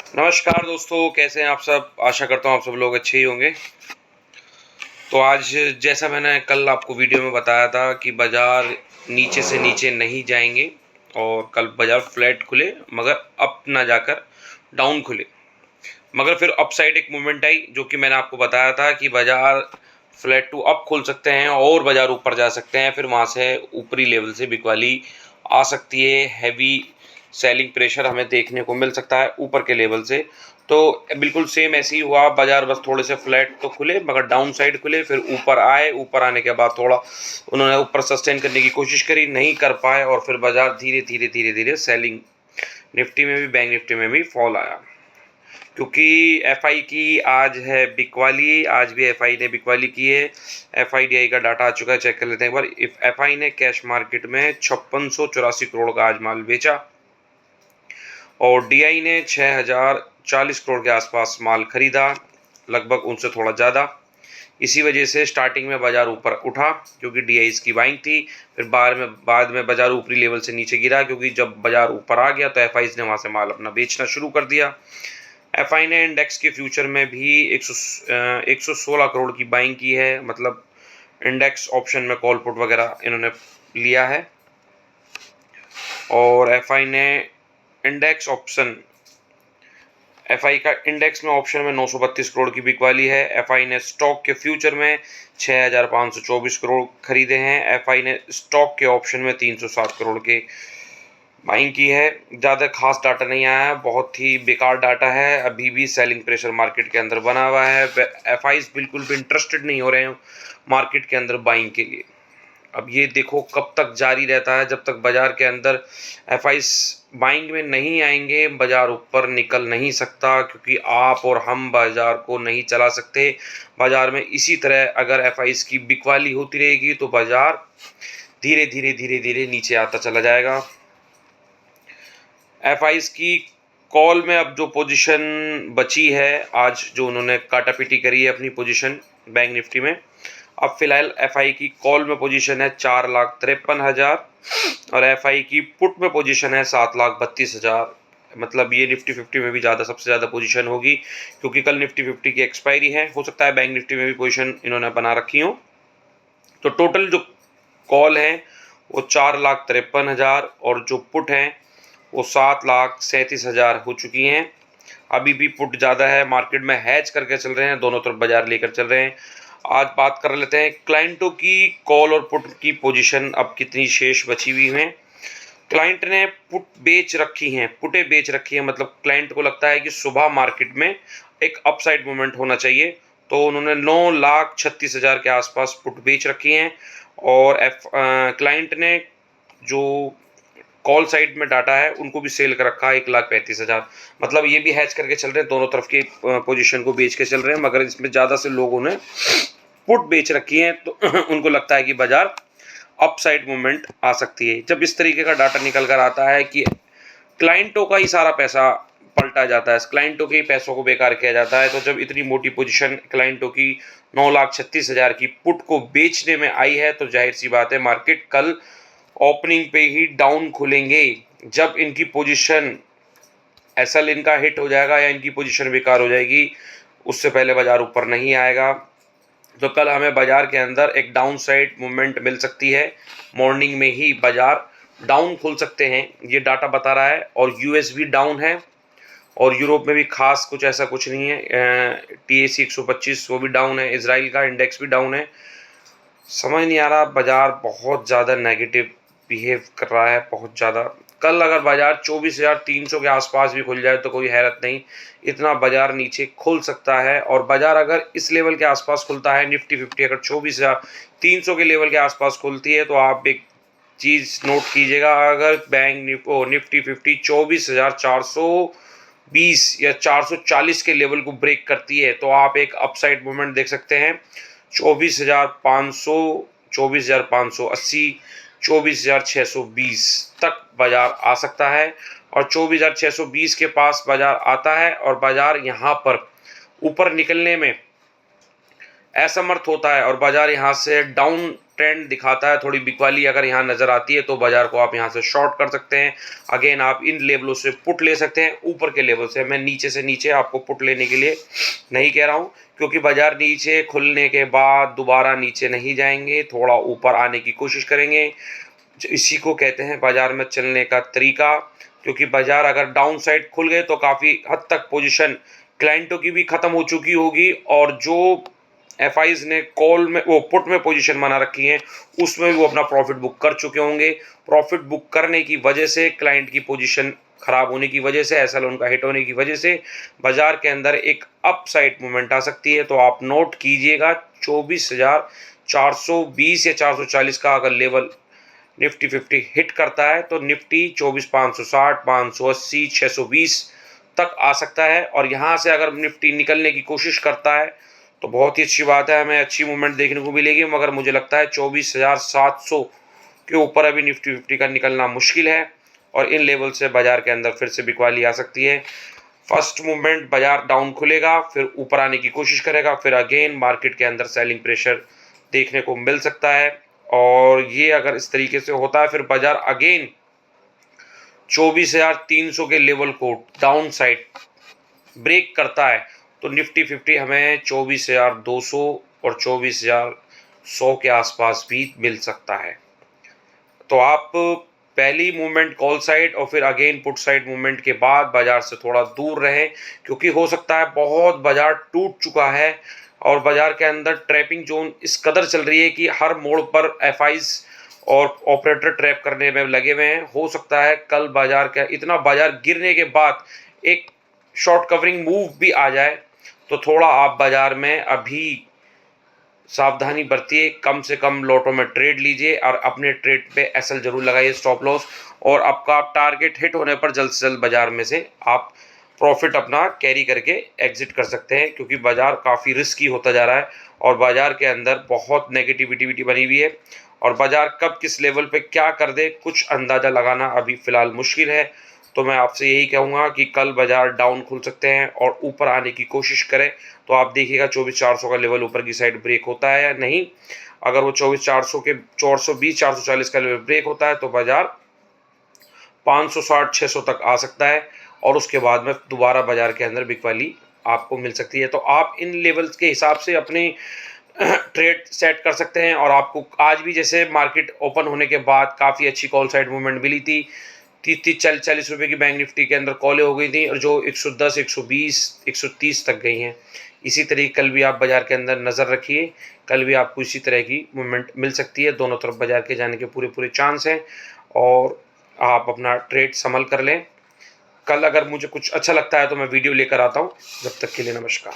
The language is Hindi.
नमस्कार दोस्तों, कैसे हैं आप सब? आशा करता हूँ आप सब लोग अच्छे ही होंगे। तो आज जैसा मैंने कल आपको वीडियो में बताया था कि बाज़ार नीचे से नीचे नहीं जाएँगे और कल बाज़ार फ्लैट खुले मगर अप ना जाकर डाउन खुले। मगर फिर अप साइड एक मूवमेंट आई जो कि मैंने आपको बताया था कि बाज़ार फ्लैट टू अप खुल सकते हैं और बाज़ार ऊपर जा सकते हैं। फिर वहाँ से ऊपरी लेवल से बिकवाली आ सकती है, हेवी सेलिंग प्रेशर हमें देखने को मिल सकता है ऊपर के लेवल से। तो बिल्कुल सेम ऐसे ही हुआ, बाज़ार बस थोड़े से फ्लैट तो खुले मगर डाउन साइड खुले, फिर ऊपर आए, ऊपर आने के बाद थोड़ा उन्होंने ऊपर सस्टेन करने की कोशिश करी, नहीं कर पाए और फिर बाज़ार धीरे-धीरे सेलिंग निफ्टी में भी, बैंक निफ्टी में भी फॉल आया। क्योंकि एफआई की आज है बिकवाली, आज भी एफआई ने बिकवाली की है। एफआईडीआई का डाटा आ चुका है, चेक कर लेते हैं एक बार। इफ एफआई ने कैश मार्केट में 5684 करोड़ का आज माल बेचा और डीआई ने 6040 करोड़ के आसपास माल खरीदा, लगभग उनसे थोड़ा ज़्यादा। इसी वजह से स्टार्टिंग में बाजार ऊपर उठा क्योंकि डीआई की बाइंग थी, फिर बाद में बाजार ऊपरी लेवल से नीचे गिरा क्योंकि जब बाजार ऊपर आ गया तो एफआईज ने वहाँ से माल अपना बेचना शुरू कर दिया। एफआई ने इंडेक्स के फ्यूचर में भी 116 करोड़ की बाइंग की है, मतलब इंडेक्स ऑप्शन में कॉल पुट वगैरह इन्होंने लिया है। और एफआई ने इंडेक्स ऑप्शन एफआई का इंडेक्स में ऑप्शन में 932 करोड़ की बिकवाली है। एफआई ने स्टॉक के फ्यूचर में 6524 करोड़ खरीदे हैं। एफआई ने स्टॉक के ऑप्शन में 307 करोड़ के बाइंग की है। ज़्यादा खास डाटा नहीं आया है, बहुत ही बेकार डाटा है। अभी भी सेलिंग प्रेशर मार्केट के अंदर बना हुआ है। एफआईज बिल्कुल भी इंटरेस्टेड नहीं हो रहे हैं मार्केट के अंदर बाइंग के लिए। अब ये देखो कब तक जारी रहता है, जब तक बाजार के अंदर एफआईज बाइंग में नहीं आएंगे बाजार ऊपर निकल नहीं सकता, क्योंकि आप और हम बाजार को नहीं चला सकते। बाजार में इसी तरह अगर एफआईज की बिकवाली होती रहेगी तो बाजार धीरे धीरे नीचे आता चला जाएगा। एफआईज की कॉल में अब जो पोजीशन बची है, आज जो उन्होंने काटापीटी करी है अपनी पोजीशन बैंक निफ्टी में, अब फिलहाल एफआई की कॉल में पोजीशन है 4,53,000 और एफआई की पुट में पोजीशन है 7,32,000। मतलब ये निफ्टी 50 में भी सबसे ज़्यादा पोजीशन होगी क्योंकि कल निफ्टी 50 की एक्सपायरी है। हो सकता है बैंक निफ्टी में भी पोजीशन इन्होंने बना रखी हो। तो टोटल जो कॉल है वो 4,53,000 और जो पुट हैं वो 7,37,000 हो चुकी हैं। अभी भी पुट ज़्यादा है, मार्केट में हैज करके चल रहे हैं, दोनों तरफ बाजार लेकर चल रहे हैं। आज बात कर लेते हैं क्लाइंटों की कॉल और पुट की पोजीशन अब कितनी शेष बची हुई हैं। क्लाइंट ने पुट बेच रखी हैं, पुटें बेच रखी हैं, मतलब क्लाइंट को लगता है कि सुबह मार्केट में एक अपसाइड मूवमेंट होना चाहिए, तो उन्होंने 9,36,000 के आसपास पुट बेच रखी हैं। और क्लाइंट ने जो कॉल साइड में डाटा है उनको भी सेल कर रखा है 1,35,000। मतलब ये भी हैच करके चल रहे हैं, दोनों तरफ की पोजीशन को बेच के चल रहे हैं, मगर इसमें ज़्यादा से लोगों ने पुट बेच रखी है तो उनको लगता है कि बाजार अपसाइड मूवमेंट आ सकती है। जब इस तरीके का डाटा निकल कर आता है कि क्लाइंटों का ही सारा पैसा पलटा जाता है, क्लाइंटों के ही पैसों को बेकार किया जाता है, तो जब इतनी मोटी पोजीशन क्लाइंटों की 9,36,000 की पुट को बेचने में आई है तो जाहिर सी बात है मार्केट कल ओपनिंग पे ही डाउन खुलेंगे। जब इनकी पोजीशन एसएल इनका हिट हो जाएगा या इनकी पोजीशन बेकार हो जाएगी, उससे पहले बाजार ऊपर नहीं आएगा। तो कल हमें बाजार के अंदर एक डाउन साइड मूवमेंट मिल सकती है। मॉर्निंग में ही बाजार डाउन खुल सकते हैं, ये डाटा बता रहा है। और यूएस भी डाउन है और यूरोप में भी खास कुछ ऐसा कुछ नहीं है। टीएसी 125 वो भी डाउन है, इजराइल का इंडेक्स भी डाउन है। समझ नहीं आ रहा, बाजार बहुत ज़्यादा नेगेटिव बिहेव कर रहा है, बहुत ज़्यादा। कल अगर बाजार 24,300 के आसपास भी खुल जाए तो कोई हैरत नहीं, इतना बाजार नीचे खुल सकता है। और बाजार अगर इस लेवल के आसपास खुलता है, निफ्टी 50 अगर 24,300 के लेवल के आसपास खुलती है, तो आप एक चीज़ नोट कीजिएगा, अगर निफ्टी 50 24,420 या 440 के लेवल को ब्रेक करती है तो आप एक अपसाइड मूवमेंट देख सकते हैं। 24,500, 24,580, 24,620 तक बाजार आ सकता है। और 24,620 के पास बाजार आता है और बाजार यहाँ पर ऊपर निकलने में असमर्थ होता है और बाजार यहाँ से डाउन ट्रेंड दिखाता है, थोड़ी बिकवाली अगर यहाँ नज़र आती है तो बाजार को आप यहाँ से शॉर्ट कर सकते हैं। अगेन आप इन लेवलों से पुट ले सकते हैं, ऊपर के लेवल से। मैं नीचे से नीचे आपको पुट लेने के लिए नहीं कह रहा हूँ, क्योंकि बाजार नीचे खुलने के बाद दोबारा नीचे नहीं जाएंगे, थोड़ा ऊपर आने की कोशिश करेंगे। इसी को कहते हैं बाजार में चलने का तरीका, क्योंकि बाजार अगर डाउन साइड खुल गए तो काफ़ी हद तक पोजीशन क्लाइंटों की भी ख़त्म हो चुकी होगी, और जो एफआईज ने कॉल में वो पुट में पोजीशन बना रखी है उसमें भी वो अपना प्रॉफिट बुक कर चुके होंगे। प्रॉफिट बुक करने की वजह से, क्लाइंट की पोजीशन खराब होने की वजह से, एसएल उनका हिट होने की वजह से बाजार के अंदर एक अप साइड मूवमेंट आ सकती है। तो आप नोट कीजिएगा 24,420 या 440 का अगर लेवल निफ्टी 50 हिट करता है तो निफ्टी 24,560, 580, 620 तक आ सकता है। और यहाँ से अगर निफ्टी निकलने की कोशिश करता है तो बहुत ही अच्छी बात है, हमें अच्छी मूवमेंट देखने को मिलेगी। मगर मुझे लगता है 24,700 के ऊपर अभी निफ्टी 50 का निकलना मुश्किल है, और इन लेवल से बाजार के अंदर फिर से बिकवाली आ सकती है। फर्स्ट मूवमेंट बाजार डाउन खुलेगा, फिर ऊपर आने की कोशिश करेगा, फिर अगेन मार्केट के अंदर सेलिंग प्रेशर देखने को मिल सकता है। और ये अगर इस तरीके से होता है, फिर बाजार अगेन 24,300 के लेवल को डाउन साइड ब्रेक करता है तो निफ्टी 50 हमें 24,200 और 24,100 के आसपास भी मिल सकता है। तो आप पहली मूवमेंट कॉल साइड और फिर अगेन पुट साइड मूवमेंट के बाद बाजार से थोड़ा दूर रहे, क्योंकि हो सकता है बहुत बाजार टूट चुका है और बाजार के अंदर ट्रैपिंग जोन इस कदर चल रही है कि हर मोड़ पर एफआईज और ऑपरेटर ट्रैप करने में लगे हुए हैं। हो सकता है कल बाजार का इतना बाजार गिरने के बाद एक शॉर्ट कवरिंग मूव भी आ जाए, तो थोड़ा आप बाजार में अभी सावधानी बरतिए, कम से कम लॉटों में ट्रेड लीजिए और अपने ट्रेड पे एसएल जरूर लगाइए, स्टॉप लॉस, और आपका टारगेट हिट होने पर जल्द से जल्द बाजार में से आप प्रॉफिट अपना कैरी करके एग्जिट कर सकते हैं, क्योंकि बाजार काफ़ी रिस्की होता जा रहा है और बाजार के अंदर बहुत नेगेटिविटी बनी हुई है, और बाजार कब किस लेवल पे क्या कर दे कुछ अंदाज़ा लगाना अभी फ़िलहाल मुश्किल है। तो मैं आपसे यही कहूँगा कि कल बाजार डाउन खुल सकते हैं और ऊपर आने की कोशिश करें, तो आप देखिएगा 24,400 का लेवल ऊपर की साइड ब्रेक होता है या नहीं। अगर वो 24,400 के 420, 440 का लेवल ब्रेक होता है तो बाजार 560, 600 तक आ सकता है, और उसके बाद में दोबारा बाजार के अंदर बिकवाली आपको मिल सकती है। तो आप इन लेवल्स के हिसाब से अपनी ट्रेड सेट कर सकते हैं। और आपको आज भी जैसे मार्केट ओपन होने के बाद काफ़ी अच्छी कॉल साइड मूवमेंट मिली थी, 30-40 रुपये की बैंक निफ्टी के अंदर कॉलें हो गई थी, और जो 110, 120, 130 तक गई हैं। इसी तरीके कल भी आप बाजार के अंदर नज़र रखिए, कल भी आपको इसी तरह की मूवमेंट मिल सकती है। दोनों तरफ बाजार के जाने के पूरे चांस हैं, और आप अपना ट्रेड संभल कर लें। कल अगर मुझे कुछ अच्छा लगता है तो मैं वीडियो लेकर आता हूँ। जब तक के लिए नमस्कार।